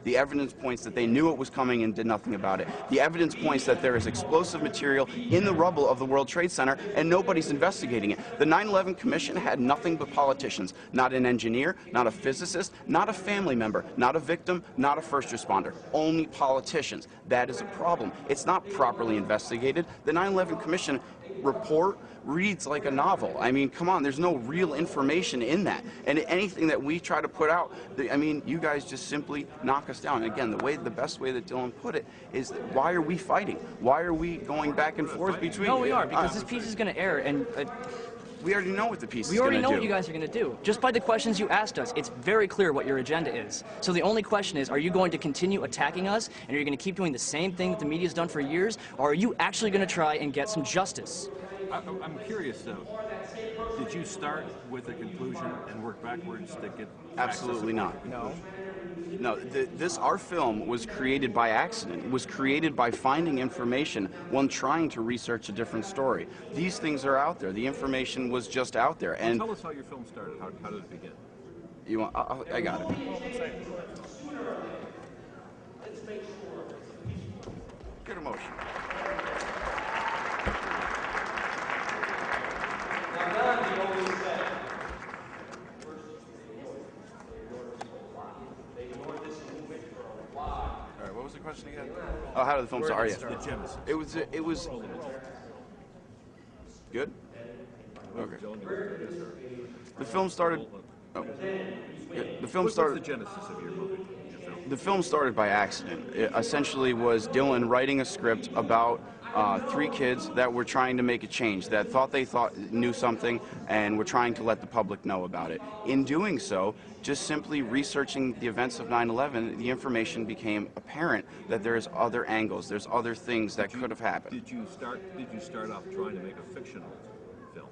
The evidence points that they knew it was coming and did nothing about it. The evidence points that there is explosive material in the rubble of the World Trade Center, and nobody's investigating it. The 9/11 Commission had nothing but politicians, not an engineer, not a physicist, not a family member, not a victim, not a first responder. Only politicians. That is a problem. It's not properly investigated. The 9/11 Commission report reads like a novel. I mean, come on, there's no real information in that. And anything that we try to put out, I mean, you guys just simply knock us down. And again, the best way that Dylan put it is, why are we fighting? Why are we going back and forth between... No, we are, because this piece is going to air, and... we already know what the piece is going to do. We already know what you guys are going to do. Just by the questions you asked us, it's very clear what your agenda is. So the only question is, are you going to continue attacking us, and are you going to keep doing the same thing that the media's done for years, or are you actually going to try and get some justice? I'm curious, though. Did you start with a conclusion and work backwards to get... Absolutely not. No. No, our film was created by accident. It was created by finding information when trying to research a different story. These things are out there. The information was just out there. And tell us how your film started. How did it begin? You want? I got it. Good emotion. What was the question again? Oh, how did the film start? Yeah. The genesis. It was good. Okay. The film started. Oh. Yeah, the film started. What's the genesis of your movie? The film started by accident. It essentially was Dylan writing a script about 3 kids that were trying to make a change, that they knew something and were trying to let the public know about it. In doing so, just simply researching the events of 9/11, the information became apparent that there's other angles, there's other things that could have happened. Did you start off trying to make a fictional film?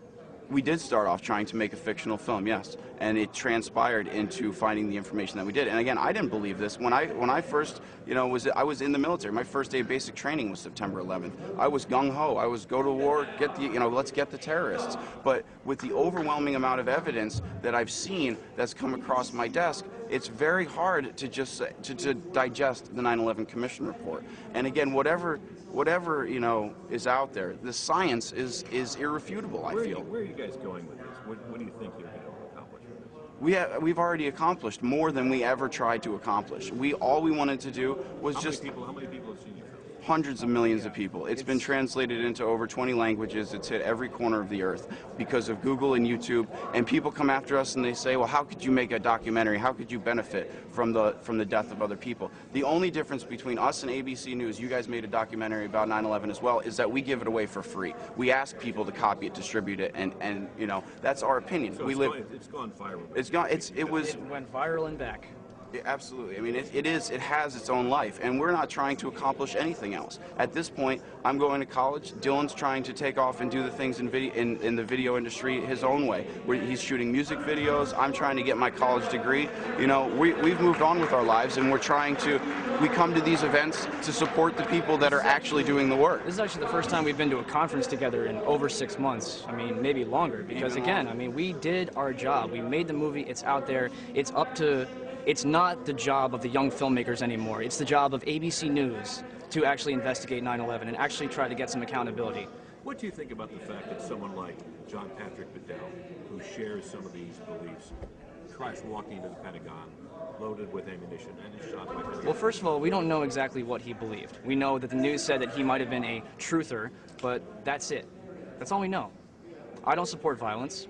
We did start off trying to make a fictional film, yes, and it transpired into finding the information that we did. And again, I didn't believe this when I first, I was in the military. My first day of basic training was September 11th. I was gung ho. I was go to war, let's get the terrorists. But with the overwhelming amount of evidence that I've seen that's come across my desk, it's very hard to just to digest the 9/11 Commission report. And again, whatever is out there, the science is irrefutable. I feel. Where are you guys going with this? What do you think you're going to accomplish with this? We've already accomplished more than we ever tried to accomplish. All we wanted to do was how many people have seen your film? Hundreds of millions of people. It's been translated into over 20 languages. It's hit every corner of the earth because of Google and YouTube. And people come after us and they say, well, how could you make a documentary? How could you benefit from the death of other people? The only difference between us and ABC News, you guys made a documentary about 9/11 as well, is that we give it away for free. We ask people to copy it, distribute it, and that's our opinion. So it's gone viral. It went viral and back. Yeah, absolutely. I mean, it has its own life, and we're not trying to accomplish anything else. At this point, I'm going to college. Dylan's trying to take off and do the things in the video industry his own way. He's shooting music videos. I'm trying to get my college degree. We've moved on with our lives, and we come to these events to support the people that are actually doing the work. This is actually the first time we've been to a conference together in over 6 months. I mean, maybe longer, because again, I mean, we did our job. We made the movie. It's out there. It's not the job of the young filmmakers anymore. It's the job of ABC News to actually investigate 9/11 and actually try to get some accountability. What do you think about the fact that someone like John Patrick Bedell, who shares some of these beliefs, tries walking into the Pentagon loaded with ammunition and is shot by Pentagon? Well, first of all, we don't know exactly what he believed. We know that the news said that he might have been a truther, but that's it. That's all we know. I don't support violence.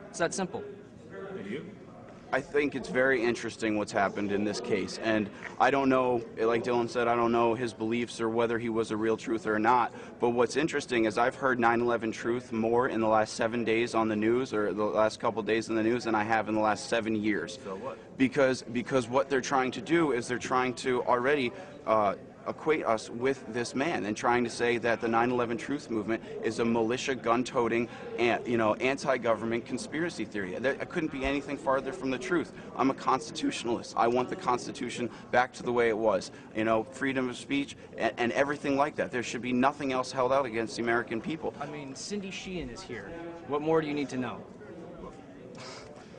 It's that simple. And you? I think it's very interesting what's happened in this case, and I don't know, like Dylan said, I don't know his beliefs or whether he was a real truther or not, but what's interesting is I've heard 9/11 truth more in the last 7 days on the news, or the last couple days in the news, than I have in the last 7 years. So what? Because what they're trying to do is they're trying to already equate us with this man and trying to say that the 9/11 truth movement is a militia, gun-toting, anti-government conspiracy theory. That couldn't be anything farther from the truth. I'm a constitutionalist. I want the Constitution back to the way it was. Freedom of speech and everything like that. There should be nothing else held out against the American people. I mean, Cindy Sheehan is here. What more do you need to know?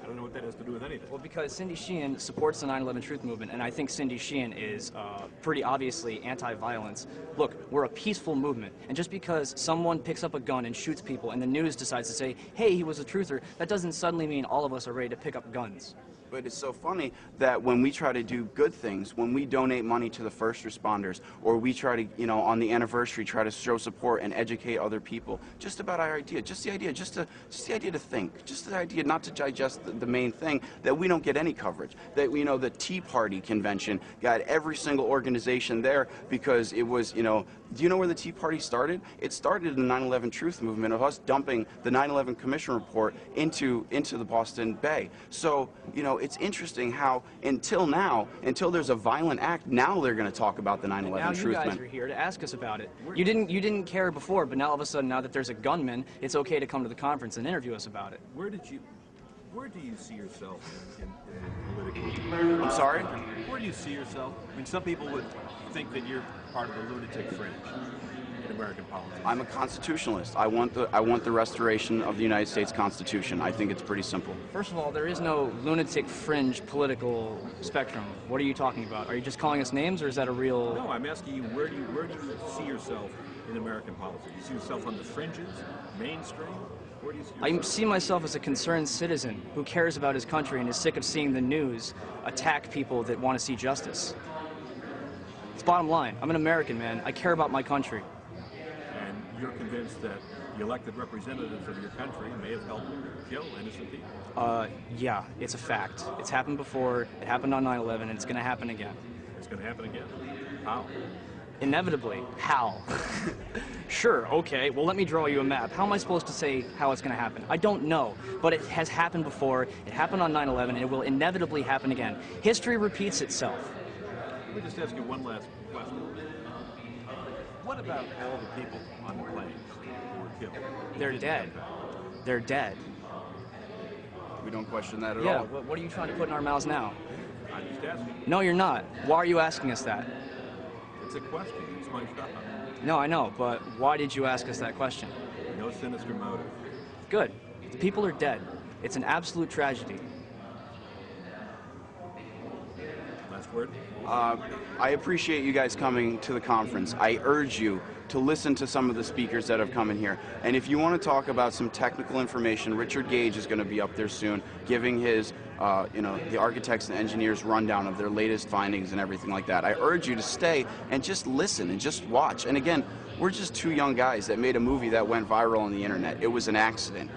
I don't know what that has to do with anything. Well, because Cindy Sheehan supports the 9/11 Truth Movement, and I think Cindy Sheehan is pretty obviously anti-violence. Look, we're a peaceful movement, and just because someone picks up a gun and shoots people and the news decides to say, hey, he was a truther, that doesn't suddenly mean all of us are ready to pick up guns. But it's so funny that when we try to do good things, when we donate money to the first responders, or we try to, you know, on the anniversary, try to show support and educate other people, just about our idea, just the idea to think, just the idea not to digest the main thing, that we don't get any coverage. That, you know, the Tea Party convention got every single organization there because it was, you know, do you know where the Tea Party started? It started in the 9/11 Truth Movement of us dumping the 9/11 Commission report into the Boston Bay. So, you know, it's interesting how until now, until there's a violent act, now they're going to talk about the 9/11 Truth Movement. Now you guys are here to ask us about it. You didn't care before, but now all of a sudden, now that there's a gunman, it's okay to come to the conference and interview us about it. Where do you see yourself in political? I'm sorry? Where do you see yourself? I mean, some people would think that you're part of the lunatic fringe in American politics. I'm a constitutionalist. I want the restoration of the United States Constitution. I think it's pretty simple. First of all, there is no lunatic fringe political spectrum. What are you talking about? Are you just calling us names, or is that a real... No, I'm asking you, where do you see yourself in American politics? Do you see yourself on the fringes, mainstream? Where do you see yourself? I see myself as a concerned citizen who cares about his country and is sick of seeing the news attack people that want to see justice. It's bottom line. I'm an American, man. I care about my country. And you're convinced that the elected representatives of your country may have helped kill innocent people? Yeah, it's a fact. It's happened before, it happened on 9/11, and it's going to happen again. It's going to happen again. How? Inevitably. How? Sure, okay, well let me draw you a map. How am I supposed to say how it's going to happen? I don't know, but it has happened before, it happened on 9/11, and it will inevitably happen again. History repeats itself. Let me just ask you one last question. What about all the people on the planes who were killed? They're dead. They're dead. We don't question that at Yeah, all. what are you trying to put in our mouths now? I'm just asking. No, you're not. Why are you asking us that? It's a question. It's my job. No, I know, but why did you ask us that question? No sinister motive. Good. The people are dead. It's an absolute tragedy. Last word? I appreciate you guys coming to the conference. I urge you to listen to some of the speakers that have come in here. And if you want to talk about some technical information, Richard Gage is going to be up there soon giving his, you know, the architects and engineers rundown of their latest findings and everything like that. I urge you to stay and just listen and just watch. And again, we're just two young guys that made a movie that went viral on the internet. It was an accident.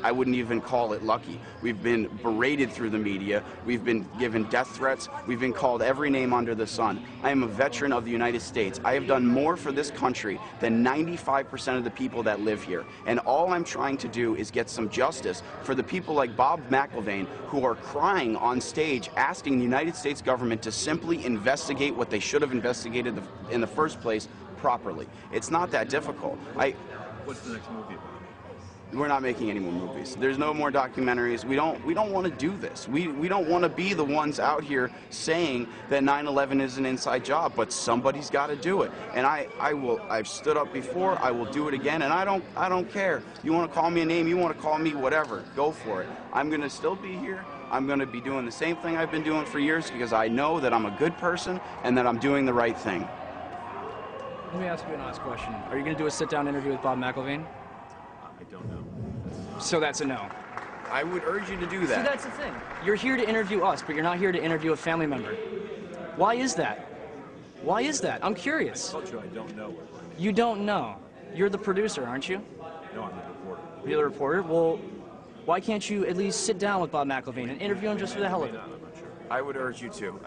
I wouldn't even call it lucky. We've been berated through the media. We've been given death threats. We've been called every name under the sun. I am a veteran of the United States. I have done more for this country than 95% of the people that live here. And all I'm trying to do is get some justice for the people like Bob McIlvaine who are crying on stage asking the United States government to simply investigate what they should have investigated in the first place properly. It's not that difficult. What's the next movie about? We're not making any more movies. There's no more documentaries. We don't want to do this. We don't want to be the ones out here saying that 9/11 is an inside job, but somebody's got to do it. And I've stood up before, I will do it again, and I don't care. You want to call me a name, you want to call me whatever, go for it. I'm going to still be here. I'm going to be doing the same thing I've been doing for years because I know that I'm a good person and that I'm doing the right thing. Let me ask you an honest question. Are you going to do a sit-down interview with Bob McIlvaine? I don't know. So that's a no. I would urge you to do that. See, that's the thing. You're here to interview us, but you're not here to interview a family member. Why is that? Why is that? I'm curious. I told you I don't know. You don't know. You're the producer, aren't you? No, I'm the reporter. You're the reporter? Well, why can't you at least sit down with Bob McIlvaine and interview him just for the hell of it? I'm not sure. I would urge you to.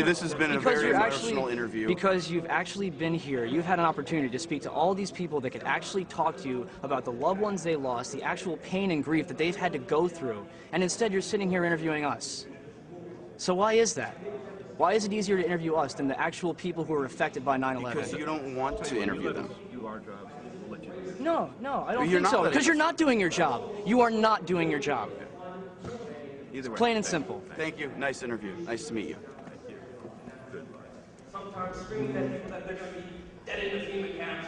This has been a Because very you're emotional interview. Because you've actually been here. You've had an opportunity to speak to all these people that could actually talk to you about the loved ones they lost, the actual pain and grief that they've had to go through, and instead you're sitting here interviewing us. So why is that? Why is it easier to interview us than the actual people who were affected by 9/11? Because you don't want to interview them. Do our jobs, we'll let you do it. No, I don't You're think so. not Because you're not doing your job. You are not doing your job. Either way. Plain and simple. Thank you. Nice interview. Nice to meet you. Thank you. Good. Sometimes scream at people that they're going to be dead in the FEMA camps.